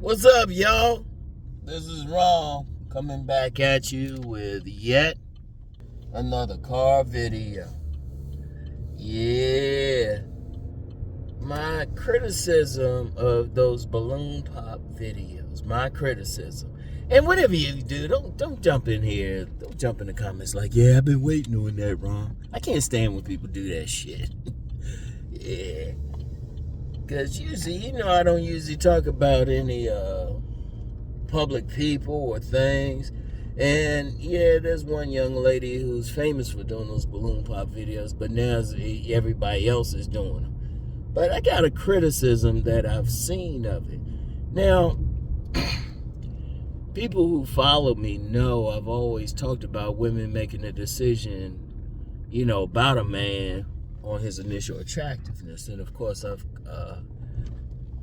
What's up, y'all? This is Rom coming back at you with yet another car video. Yeah. My criticism of those balloon pop videos. My criticism. And whatever you do, don't jump in here. Don't jump in the comments like, yeah, I've been waiting on that, Rom. I can't stand when people do that shit. Yeah. Because usually, I don't usually talk about any public people or things. And yeah, there's one young lady who's famous for doing those balloon pop videos, but now everybody else is doing them. But I got a criticism that I've seen of it. Now, people who follow me know I've always talked about women making a decision, about a man on his initial attractiveness. And of course, I've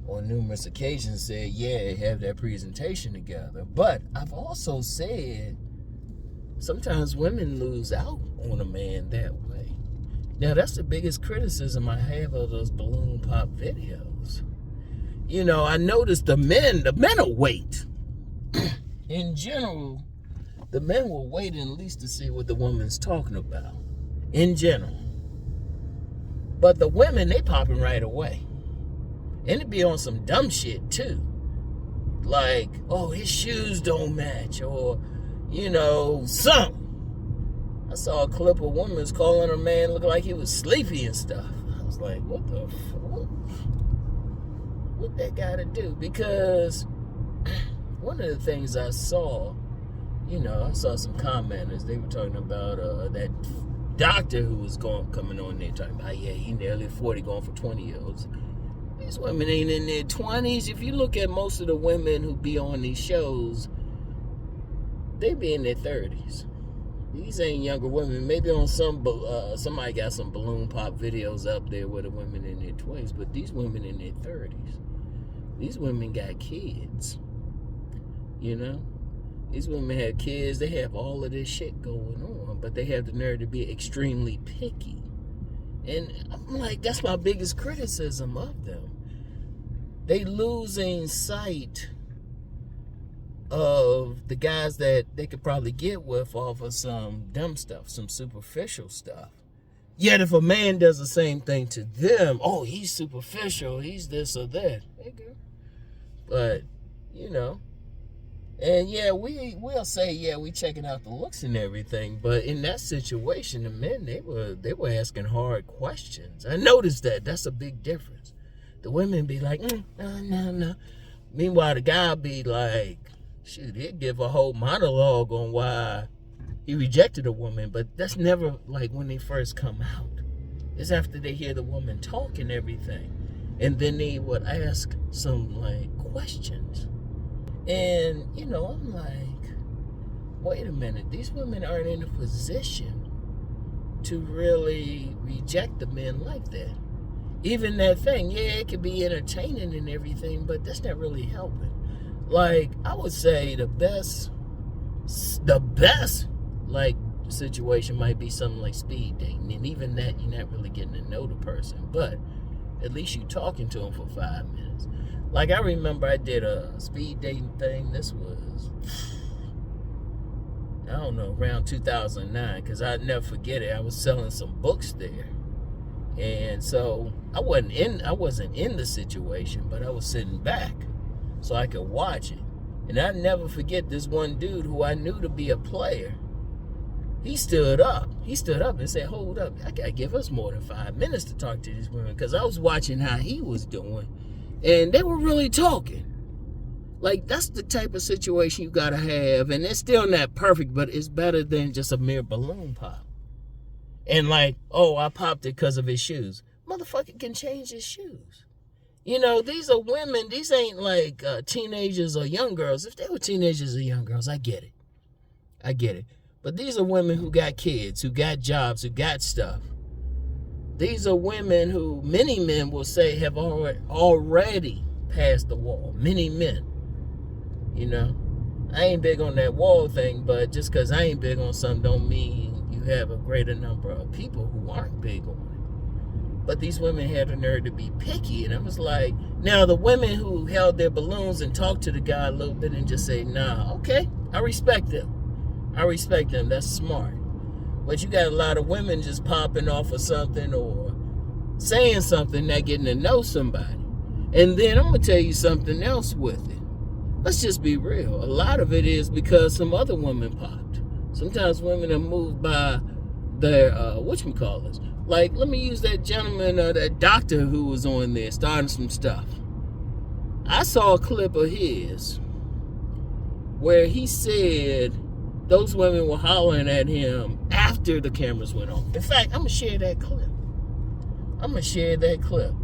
on numerous occasions said, yeah, have that presentation together. But I've also said sometimes women lose out on a man that way. Now, that's the biggest criticism I have of those balloon pop videos. I noticed the men will wait. In general, the men will wait at least to see what the woman's talking about. In general. But the women, they popping right away. And it be on some dumb shit too. Like, oh, his shoes don't match. Or, something. I saw a clip of women's calling a man look like he was sleepy and stuff. I was like, what the fuck? What that got to do? Because one of the things I saw, I saw some commenters. They were talking about that doctor who was coming on there talking about, yeah, he nearly 40 going for 20-year-olds. These women ain't in their 20s. If you look at most of the women who be on these shows, they be in their 30s. These ain't younger women. Maybe on somebody got some balloon pop videos up there with the women in their 20s, but these women in their 30s. These women got kids. These women have kids. They have all of this shit going on, but they have the nerve to be extremely picky. And I'm like, that's my biggest criticism of them. They losing sight of the guys that they could probably get with off of some dumb stuff, some superficial stuff. Yet if a man does the same thing to them, oh, he's superficial, he's this or that. Hey, girl. But, and yeah, we'll say, yeah, we checking out the looks and everything, but in that situation, the men, they were asking hard questions. I noticed that. That's a big difference. The women be like, no. Meanwhile, the guy be like, shoot, he'd give a whole monologue on why he rejected a woman, but that's never like when they first come out. It's after they hear the woman talk and everything. And then they would ask some like questions. And, I'm like, wait a minute. These women aren't in a position to really reject the men like that. Even that thing, yeah, it could be entertaining and everything, but that's not really helping. Like, I would say the best, like, situation might be something like speed dating. And even that, you're not really getting to know the person. But at least you're talking to them for 5 minutes. Like, I remember I did a speed dating thing. This was, I don't know, around 2009, because I'd never forget it. I was selling some books there. And so I wasn't in the situation, but I was sitting back so I could watch it. And I'd never forget this one dude who I knew to be a player. He stood up and said, hold up, I gotta give us more than 5 minutes to talk to these women, because I was watching how he was doing. And they were really talking. Like, that's the type of situation you gotta have. And it's still not perfect, but it's better than just a mere balloon pop. And like, oh, I popped it because of his shoes. Motherfucker can change his shoes. These are women. These ain't like teenagers or young girls. If they were teenagers or young girls, I get it. But these are women who got kids, who got jobs, who got stuff. These are women who many men will say have already passed the wall. Many men. I ain't big on that wall thing, but just because I ain't big on something don't mean you have a greater number of people who aren't big on But these women had the nerve to be picky. And I was like, now the women who held their balloons and talked to the guy a little bit and just say, nah, okay, I respect them. I respect them. That's smart. But you got a lot of women just popping off of something or saying something, not getting to know somebody. And then I'm going to tell you something else with it. Let's just be real. A lot of it is because some other woman popped. Sometimes women are moved by their, whatchamacallits. Like, let me use that gentleman, that doctor who was on there starting some stuff. I saw a clip of his where he said those women were hollering at him after the cameras went off. In fact, I'm going to share that clip.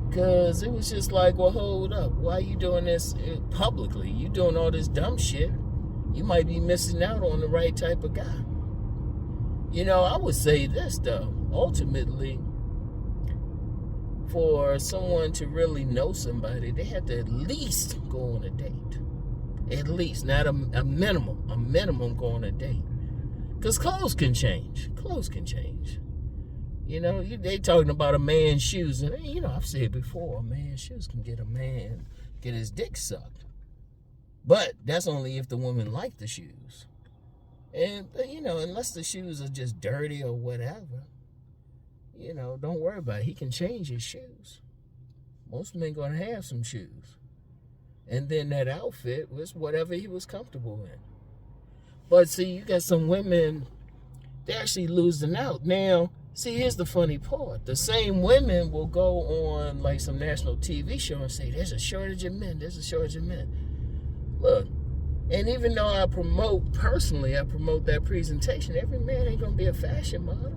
Because it was just like, well, hold up. Why are you doing this publicly? You doing all this dumb shit. You might be missing out on the right type of guy. You know, I would say this, though. Ultimately, for someone to really know somebody, they have to at least go on a date. At least, not a minimum. A minimum go on a date. Because clothes can change. You know, they talking about a man's shoes. And, you know, I've said before, a man's shoes can get a man, get his dick sucked. But that's only if the woman like the shoes. And, you know, unless the shoes are just dirty or whatever, you know, don't worry about it. He can change his shoes. Most men going to have some shoes. And then that outfit was whatever he was comfortable in. But see, you got some women, they're actually losing out. Now, see, here's the funny part. The same women will go on like some national TV show and say, there's a shortage of men. Look, and even though I promote that presentation, every man ain't going to be a fashion model.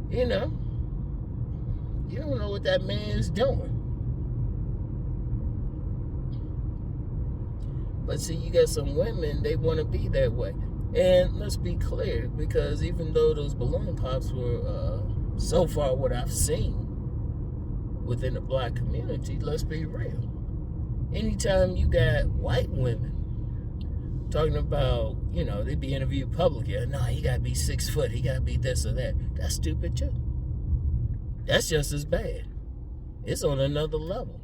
You know, you don't know what that man's doing. But see, you got some women, they want to be that way. And let's be clear, because even though those balloon pops were so far what I've seen within the black community, let's be real. Anytime you got white women talking about, you know, they be interviewed publicly, no, he got to be 6 foot, he got to be this or that. That's stupid too. That's just as bad. It's on another level.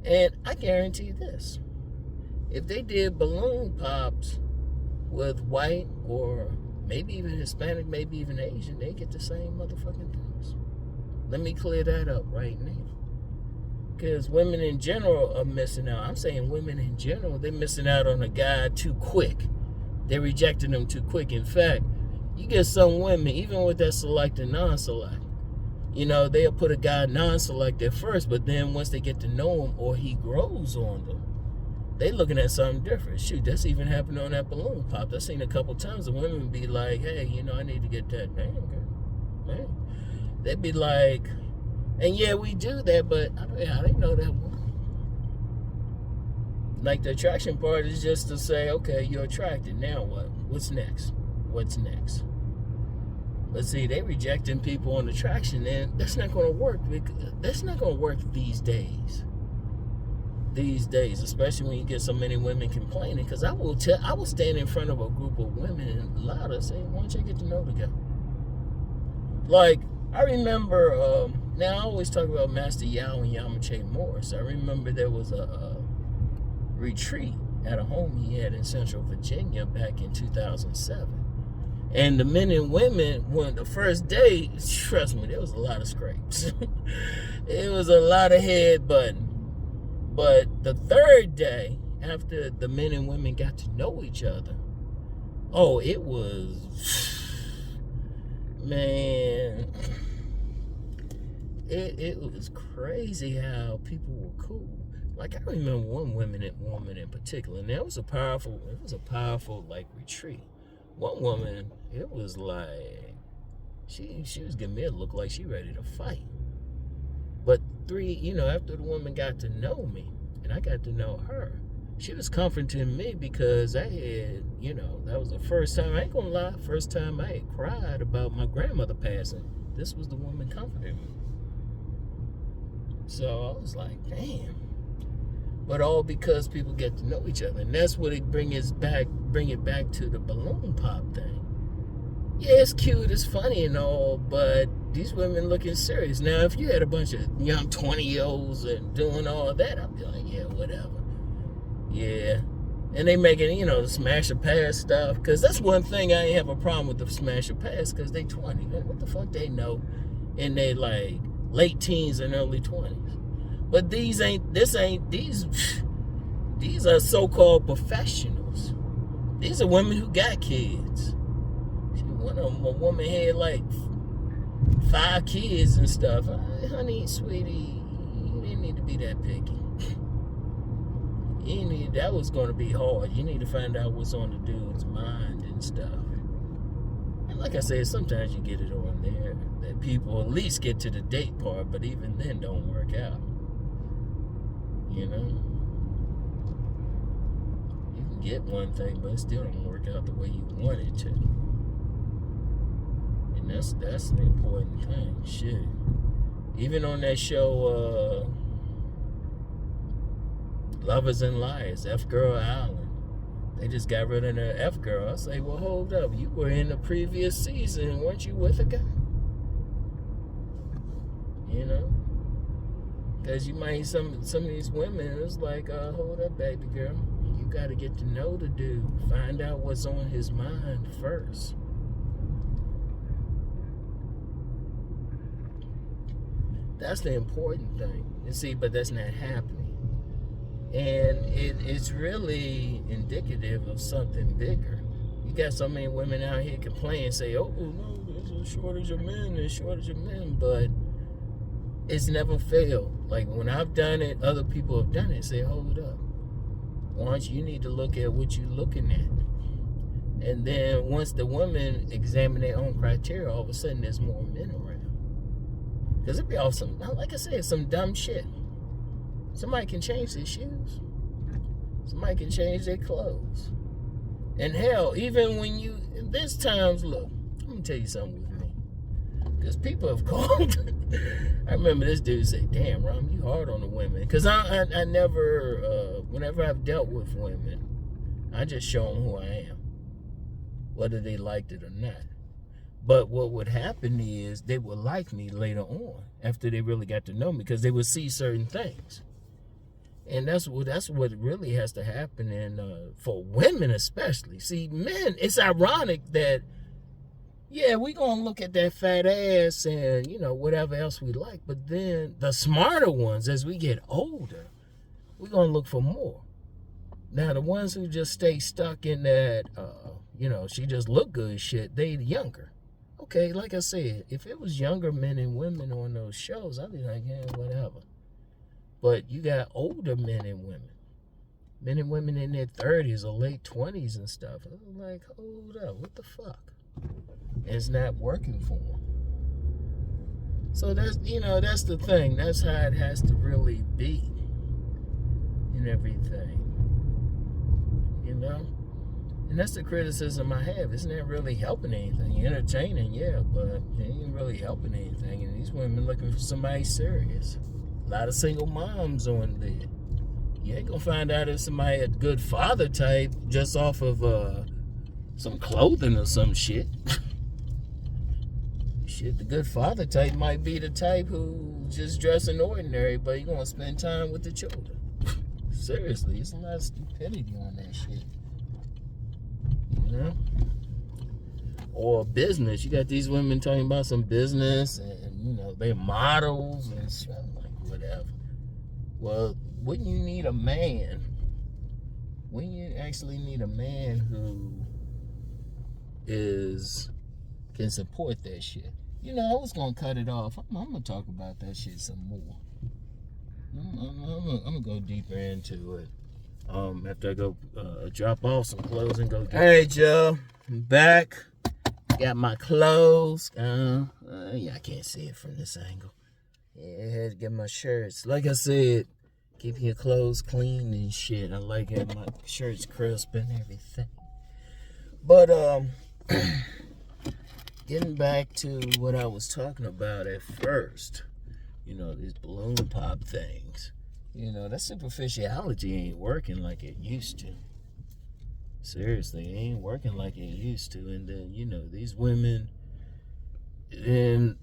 And I guarantee this. If they did balloon pops with white or maybe even Hispanic, maybe even Asian, they get the same motherfucking things. Let me clear that up right now. Because women in general are missing out. I'm saying women in general, they're missing out on a guy too quick. They're rejecting him too quick. In fact, you get some women, even with that select and non-select, you know, they'll put a guy non-select at first, but then once they get to know him or he grows on them, they looking at something different. Shoot, that's even happened on that balloon pop. I've seen a couple times the women be like, hey, you know, I need to get that. Damn, okay. Man. They'd be like, and yeah, we do that, but I didn't know that one. Like the attraction part is just to say, okay, you're attracted. Now what? What's next? But see, they rejecting people on attraction, and that's not going to work. That's not going to work these days. Especially when you get so many women complaining, because I will stand in front of a group of women and louder say, why don't you get to know the guy? Like, I remember, now I always talk about Master Yao and Yamache Morris. I remember there was a retreat at a home he had in Central Virginia back in 2007. And the men and women, when the first day, trust me, there was a lot of scrapes. It was a lot of headbutting. But the third day, after the men and women got to know each other, oh, it was, man, it was crazy how people were cool. Like, I remember one woman in particular, and it was a powerful like retreat. One woman, it was like she was giving me a look like she ready to fight. But after the woman got to know me and I got to know her, she was comforting me because I had, that was the first time, I ain't gonna lie, first time I had cried about my grandmother passing. This was the woman comforting me. So I was like, damn. But all because people get to know each other. And that's what it bring it back to the balloon pop thing. Yeah, it's cute, it's funny and all, but these women looking serious. Now, if you had a bunch of young 20-year-olds and doing all that, I'd be like, yeah, whatever. Yeah. And they making, the smash or pass stuff. Because that's one thing I ain't have a problem with the smash or pass, because they 20. What the fuck they know in their, like, late teens and early 20s. But these are so-called professionals. These are women who got kids. One of them, a woman had like 5 kids and stuff. Honey, sweetie, you didn't need to be that picky. That was going to be hard. You need to find out what's on the dude's mind and stuff. And like I said, sometimes you get it on there that people at least get to the date part, but even then don't work out. You can get one thing, but it still don't work out the way you want it to. And that's an important thing. Shit. Even on that show, Lovers and Liars, F-Girl Island, they just got rid of the F-Girl. I say, well, hold up. You were in the previous season. Weren't you with a guy? Because you might, some of these women, it's like, hold up, baby girl. You got to get to know the dude. Find out what's on his mind first. That's the important thing. And see, but that's not happening. And it's really indicative of something bigger. You got so many women out here complaining, say, oh, no, there's a shortage of men, but it's never failed. Like, when I've done it, other people have done it, say, hold up. Once you need to look at what you're looking at. And then once the women examine their own criteria, all of a sudden there's more men around. Because it'd be awesome. Like I said, some dumb shit. Somebody can change their shoes. Somebody can change their clothes. And hell, even when there's times, look, let me tell you something with me. Because people have called. I remember this dude say, damn, Rom, you hard on the women. Because I never, whenever I've dealt with women, I just show them who I am. Whether they liked it or not. But what would happen is they would like me later on after they really got to know me, because they would see certain things. And that's what really has to happen, and for women especially. See, men, it's ironic that, yeah, we're going to look at that fat ass and, whatever else we like. But then the smarter ones, as we get older, we're going to look for more. Now, the ones who just stay stuck in that, she just look good shit, they younger. Okay, like I said, if it was younger men and women on those shows, I'd be like, yeah, whatever. But you got older men and women in their 30s or late 20s and stuff. I'm like, hold up, what the fuck? And it's not working for them. So that's the thing. That's how it has to really be and everything. And that's the criticism I have. It's not really helping anything. Entertaining, yeah, but it ain't really helping anything. And these women looking for somebody serious. A lot of single moms on there. You ain't gonna find out if somebody a good father type just off of some clothing or some shit. Shit, the good father type might be the type who just dressing ordinary, but you gonna spend time with the children. Seriously, there's a lot of stupidity on that shit. Or business. You got these women talking about some business and, they're models and shit. I'm like, whatever. Well, wouldn't you need a man? Wouldn't you actually need a man who can support that shit? I was going to cut it off. I'm going to talk about that shit some more. I'm going to go deeper into it. After I go drop off some clothes and go get... All right, y'all. I'm back. Got my clothes. Yeah, I can't see it from this angle. Yeah, I had to get my shirts. Like I said, keeping your clothes clean and shit. I like having my shirts crisp and everything. But, getting back to what I was talking about at first. These balloon pop things. That superficiality ain't working like it used to. Seriously, it ain't working like it used to. And then, these women, and,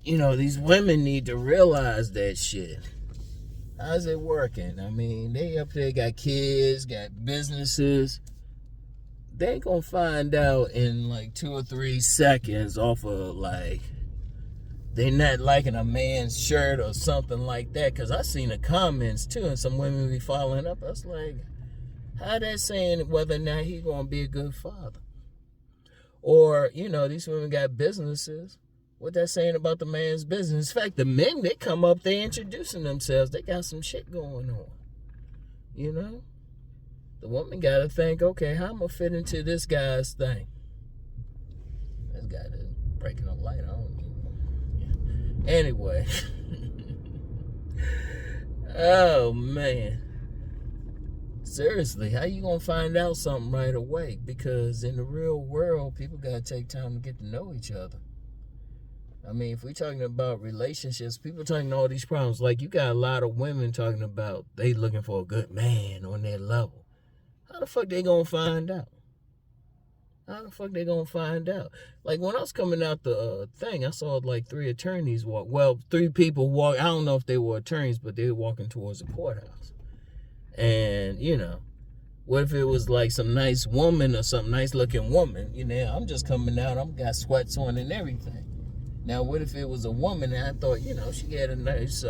these women need to realize that shit. How's it working? I mean, they up there got kids, got businesses. They ain't gonna find out in like 2 or 3 seconds off of like they not liking a man's shirt or something like that. Cause I seen the comments too, and some women be following up. I was like, how that saying whether or not he gonna be a good father? Or, these women got businesses. What that saying about the man's business? In fact, the men, they come up, they introducing themselves. They got some shit going on. The woman got to think, okay, how I'm going to fit into this guy's thing? This guy is breaking a light. I don't know. Yeah. Anyway. Oh, man. Seriously, how you going to find out something right away? Because in the real world, people got to take time to get to know each other. I mean, if we're talking about relationships, people talking all these problems. Like, you got a lot of women talking about they looking for a good man on their level. How the fuck they gonna find out? How the fuck they gonna find out? Like, when I was coming out the thing, I saw like 3 attorneys walk. Well, 3 people walk. I don't know if they were attorneys, but they were walking towards the courthouse. And, what if it was like some nice woman or some nice looking woman? I'm just coming out. I'm got sweats on and everything. Now, what if it was a woman and I thought, she had a nice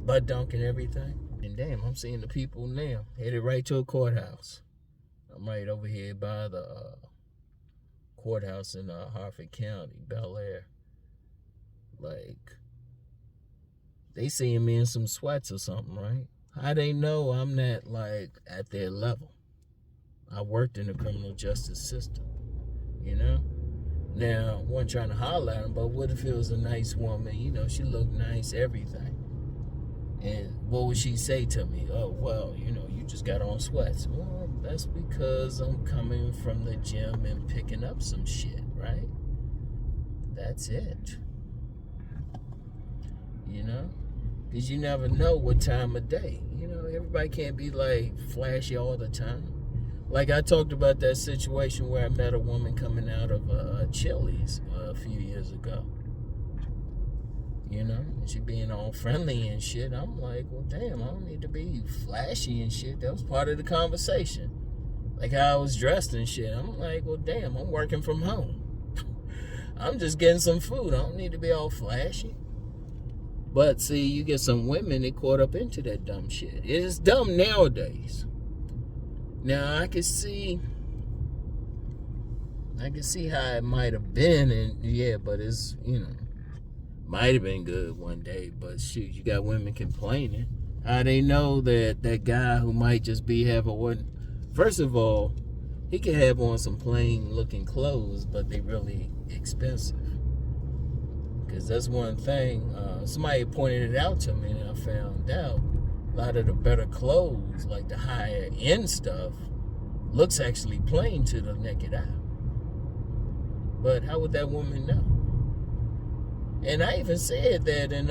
butt dunk and everything? And damn, I'm seeing the people now headed right to a courthouse. I'm right over here by the courthouse in Harford County, Bel Air. Like, they seeing me in some sweats or something, right? How they know I'm not, like, at their level? I worked in the criminal justice system, Now, I wasn't trying to holler at him, but what if it was a nice woman? She looked nice, everything. And what would she say to me? Oh, well, you just got on sweats. Well, that's because I'm coming from the gym and picking up some shit, right? That's it. Because you never know what time of day. Everybody can't be, like, flashy all the time. Like, I talked about that situation where I met a woman coming out of Chili's a few years ago. And she being all friendly and shit. I'm like, well, damn, I don't need to be flashy and shit. That was part of the conversation. Like how I was dressed and shit. I'm like, well, damn, I'm working from home. I'm just getting some food. I don't need to be all flashy. But, see, you get some women that caught up into that dumb shit. It's dumb nowadays. Now, I can see how it might have been, and yeah, but it's, might have been good one day, but shoot, you got women complaining. How they know that guy who might just be having one, first of all, he can have on some plain looking clothes, but they really expensive. Because that's one thing, somebody pointed it out to me, and I found out a lot of the better clothes, like the higher end stuff, looks actually plain to the naked eye. But how would that woman know? And I even said that in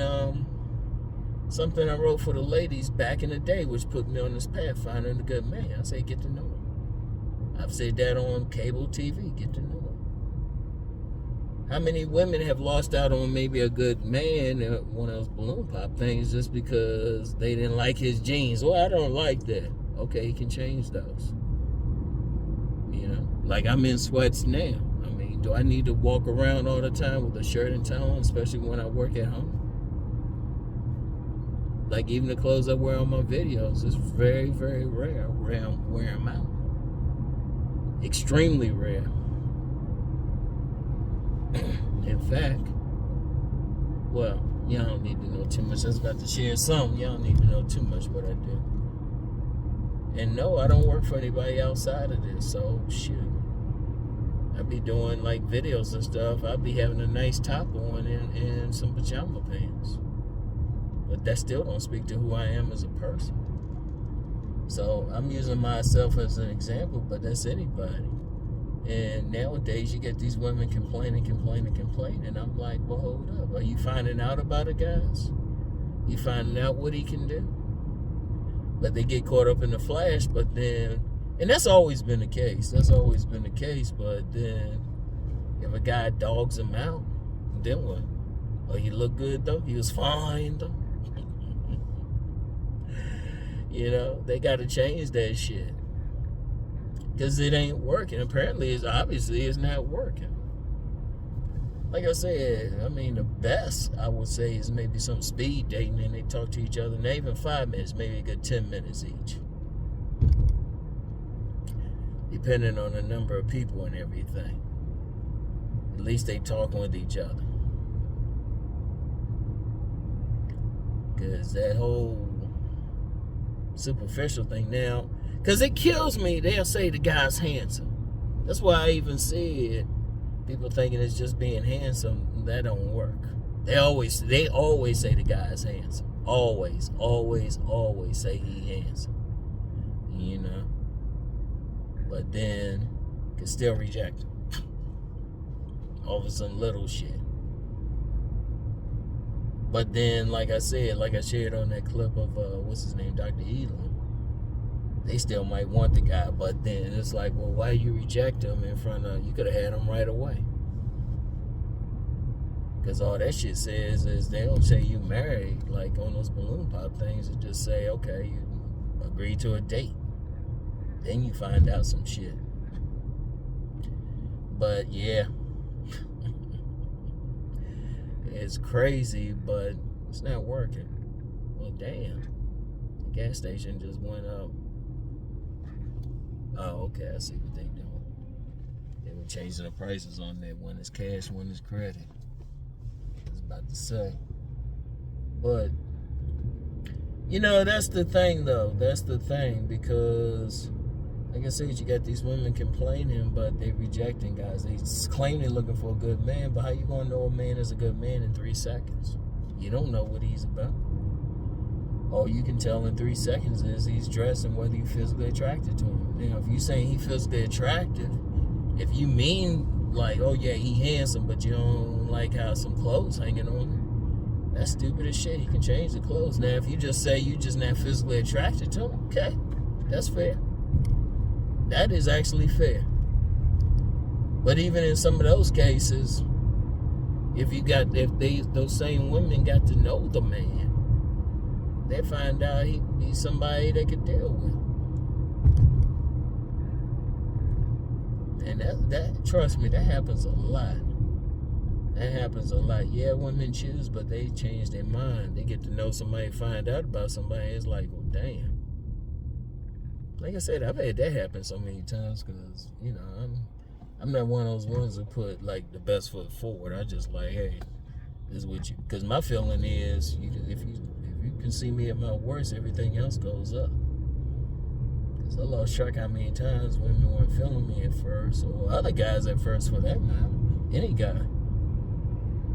something I wrote for the ladies back in the day, which put me on this path, finding a good man. I say, get to know him. I've said that on cable TV, get to know him. How many women have lost out on maybe a good man, one of those balloon pop things, just because they didn't like his jeans? Well, I don't like that. Okay, he can change those. Like I'm in sweats now. I mean, do I need to walk around all the time with a shirt and tie on, especially when I work at home? Like even the clothes I wear on my videos is very, very rare. Wear them out. Extremely rare. In fact, well, y'all don't need to know too much. I was about to share something. Y'all don't need to know too much what I do. And no, I don't work for anybody outside of this, so shoot. I be doing like videos and stuff. I'll be having a nice top on and some pajama pants. But that still don't speak to who I am as a person. So I'm using myself as an example, but that's anybody. And nowadays you get these women complaining. I'm like, well, hold up. Are you finding out about it, guys? You finding out what he can do? but they get caught up in the flash. But then, and that's always been the case. That's always been the case. But then, if a guy dogs him out, then what? Oh, he looked good though. He was fine though. You know, they got to change that shit because it ain't working. Apparently, it's not working. Like I said, I mean, the best I would say is maybe some speed dating, and they talk to each other. Not even 5 minutes, maybe a good 10 minutes each, depending on the number of people and everything. At least they talking with each other. Because that whole superficial thing now, because it kills me, they'll say the guy's handsome. That's why I even said people thinking it's just being handsome. That don't work. They always say the guy's handsome. Always say he handsome. You know? But then can still reject him over some little shit. But then, like I said, like I shared on that clip of what's his name, Dr. Elom, they still might want the guy, but then it's like, well, why you reject him in front of, you could have had him right away. Because all that shit says is they don't say you married, like on those balloon pop things. It just say, okay, you agree to a date. Then you find out some shit. But yeah, it's crazy, but it's not working. Well, damn, the gas station just went up. Oh, okay, I see what they doing. They were changing the prices on that. When it's cash, when it's credit. I was about to say. But, you know, that's the thing, though. That's the thing, because, like I said, you got these women complaining, but they rejecting guys. They claim they're looking for a good man, but how you going to know a man is a good man in 3 seconds? You don't know what he's about. All you can tell in 3 seconds is he's dressed and whether you're physically attracted to him. Now, if you're saying he physically attractive, if you mean like, oh yeah, he handsome, but you don't like how some clothes hanging on him, that's stupid as shit. He can change the clothes. Now, if you just say you just not physically attracted to him, okay, that's fair. That is actually fair. But even in some of those cases, if those same women got to know the man, they find out he's somebody they could deal with. And that trust me, that happens a lot. That happens a lot. Yeah, women choose, but they change their mind. They get to know somebody, find out about somebody. It's like, well, damn. Like I said, I've had that happen so many times because, you know, I'm not one of those ones who put like the best foot forward. I just like, hey, this is what you, because my feeling is, if you can see me at my worst, everything else goes up. Because I lost track how many times women weren't feeling me at first, or other guys at first for that matter. Any guy.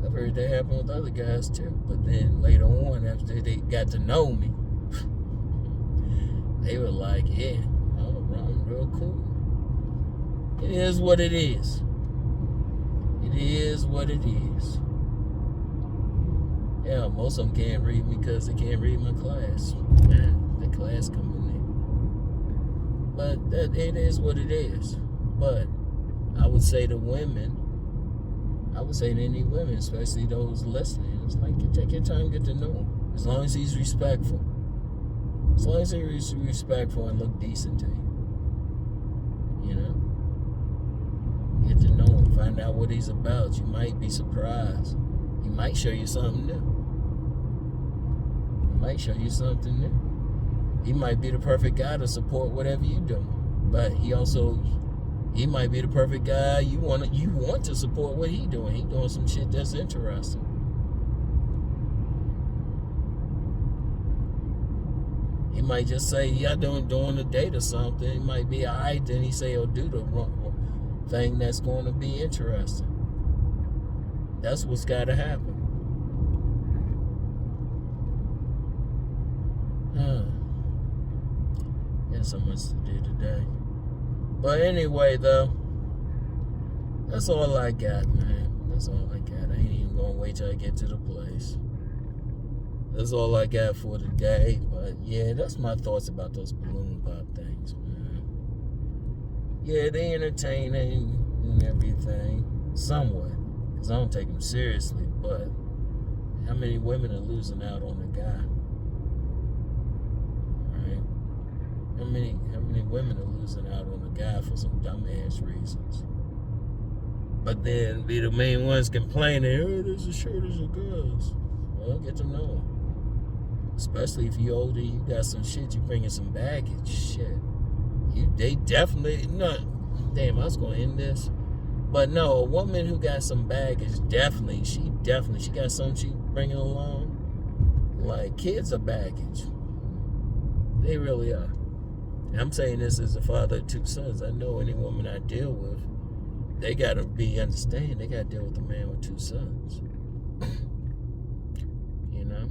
I've heard that happen with other guys too. But then later on, after they got to know me, they were like, yeah, I'm real cool. It is what it is. It is what it is. Yeah, most of them can't read me because they can't read my class. Man, the class coming in. But it is what it is. But I would say to women, I would say to any women, especially those listening, it's like, take your time, get to know him. As long as he's respectful. As long as he's respectful and look decent to you. You know? Get to know him. Find out what he's about. You might be surprised. He might show you something new. He might show you something new. He might be the perfect guy to support whatever you do. But he might be the perfect guy you want to support what he doing. He doing some shit that's interesting. He might just say, yeah, doing a date or something. It might be alright, then he say, oh, do the wrong thing that's going to be interesting. That's what's got to happen. There's so much to do today. But anyway, though, that's all I got, man. That's all I got. I ain't even going to wait till I get to the place. That's all I got for today. But yeah, that's my thoughts about those balloon pop things, man. Yeah, they entertaining and everything, somewhat, because I don't take them seriously. But how many women are losing out on a guy? Right? How many women are losing out on a guy for some dumbass reasons? But then be the main ones complaining, oh, there's a shortage of girls. Well, get to know them. Especially if you're older, you got some shit, you bringing some baggage. Shit. They definitely, no, damn, I was going to end this. But no, a woman who got some baggage, definitely, she got something she bringing along. Like, kids are baggage. They really are. And I'm saying this as a father of 2 sons. I know any woman I deal with, they got to understand, they got to deal with a man with 2 sons. You know?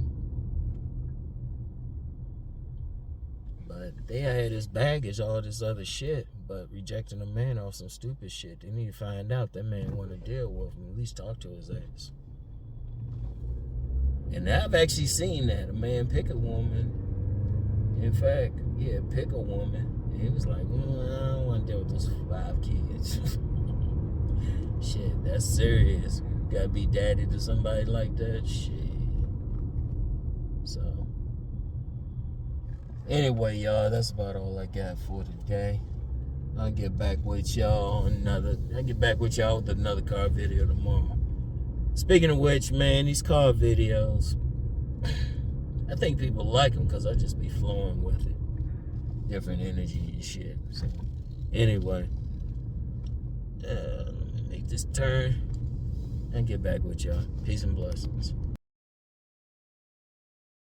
But they had this baggage, all this other shit, but rejecting a man off some stupid shit. They need to find out that man want to deal with him, at least talk to his ass. And I've actually seen that. A man pick a woman. In fact, yeah, pick a woman. And he was like, I don't want to deal with those 5 kids. Shit, that's serious. You gotta be daddy to somebody like that. Shit. So, anyway, y'all, that's about all I got for today. I'll get back with y'all with another car video tomorrow. Speaking of which, man, these car videos, I think people like them because I just be flowing with it. Different energy and shit. So, anyway, let me make this turn and get back with y'all. Peace and blessings.